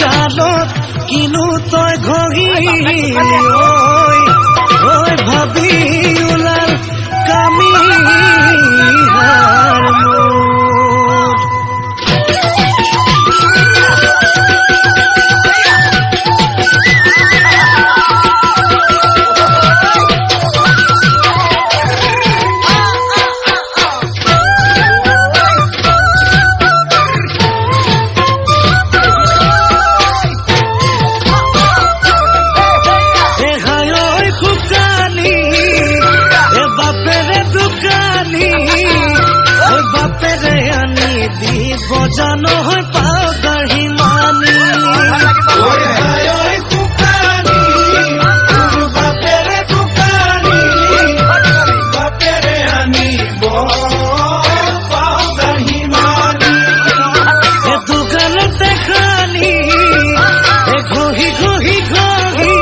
গালত কিনো তই ঘঁহি ঐ ভাবি ওলাল কামি বজানো হয় পাও গাঢ়ি মানি বাপেৰে দোকানী বাপেৰে আনিব পাও গাঢ়ি মানি দোকানতে খানি ঘঁহি ঘঁহি ঘঁহি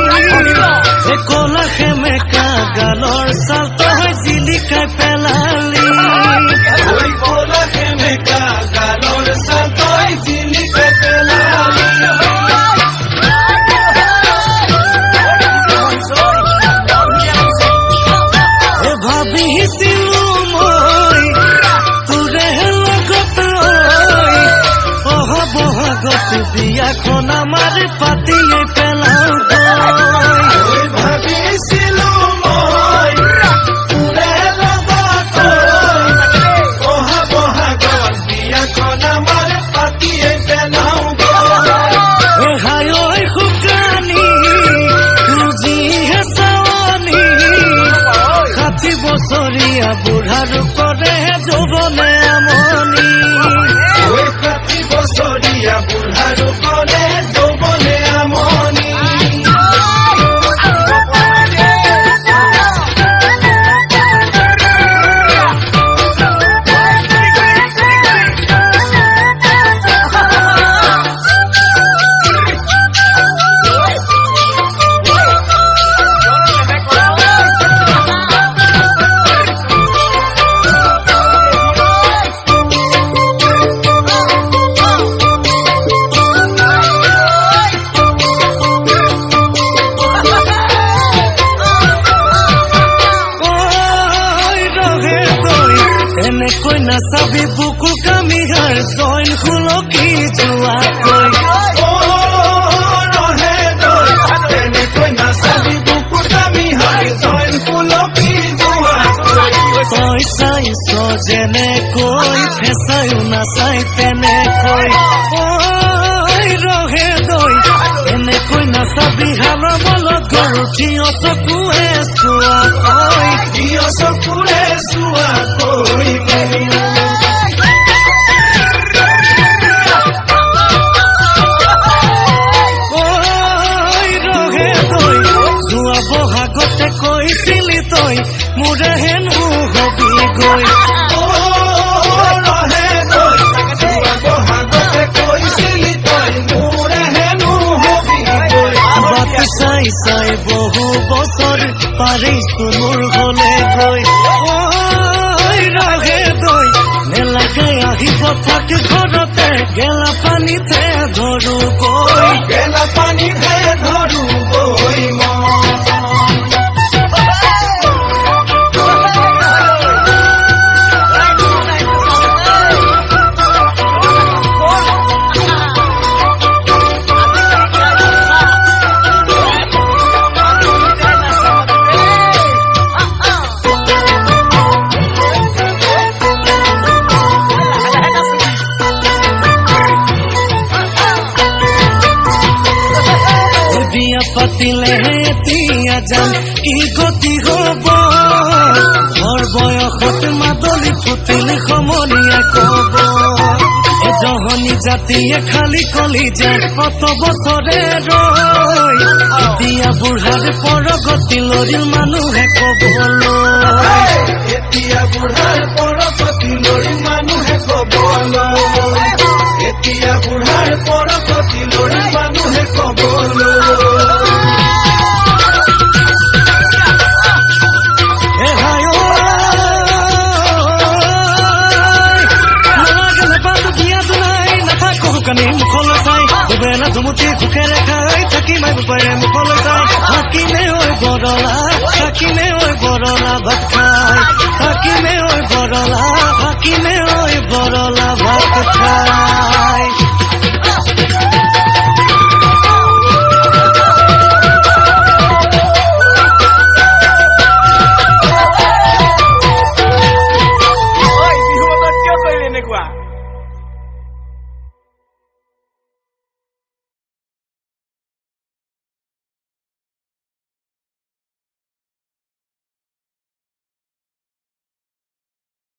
কলা সেমেকা গালৰ চাল তই জিলিকাই পেলালি কলা সেমেকা গালৰ চাল তই জিলিকাই পেলালি ভাবিছিলো মই তোৰে লগত বহাগত বিয়াখন আমাৰ পাতিয়ে পেলাও ভাবিছিলো মই তোৰে লগত বহাগত বিয়াখন আমাৰ পাতিয়ে পেলাও হাই ঐ শুকানি তুজিহে চাৱনি 60 বছৰীয়া বুঢ়াৰ কৰে যৌৱনে আমনি 60 বছৰীয়া বুঢ়াৰ কৰে যৌৱনে আমনি এনেকৈ নাচাবি বুকু কামিহাৰ জইন খুলকি যোৱাকৈ এনেকৈ নাচাবি বুকু কামিহাৰ জইন খুলকি যোৱাকৈ তই চাইছ যেনেকৈ ফেঁচায়ো নাচাই তেনেকৈ ৰহে দৈ এনেকৈ নাচাবি হালৰ বলত গৰু থিয় চকুৱে চোৱাকৈ থিয় চকুৰে চোৱাকৈ যোৱা বহাগতে কৈছিলি তই মোৰে হেনো হবি গৈ বহাগতে কৈছিলি তই মোৰে হেনো হবি গৈ বাট চাই চাই বহু বছৰ পাৰিছো মোৰ হলে গৈ ৰহে দৈ নেলাগে আহিব থাকি ঘৰতে গেলা পানীতে ধৰো গৈ গেলা পানীতে ধৰো গৈ পাতিলে এতিয়া যাম কি গতি হব ঘৰ বয়সত মাদলি ফুটিলে সমনীয়া কব এজহনী জাতিয়ে খালি কলি যায় কত বছৰে ৰৈ এতিয়া বুঢ়াৰ পৰগতি লৰিল মানুহে কবলৈ এতিয়া বুঢ়াৰ পৰগতি লৰিল মানুহে কবলৈ এতিয়া বুঢ়াৰ পৰগতি লৰিল মানুহে কবলৈ মুখলৈ চাই টেঙা দুমুঠি সুখেৰে খাই থাকি মাৰিব পাৰে মুখলৈ চাই থাকিমে ঐ বৰলা থাকিমে ঐ বৰলা ভাত খাই থাকিমে ঐ বৰলা থাকিমে ঐ বৰলা ভাত খাই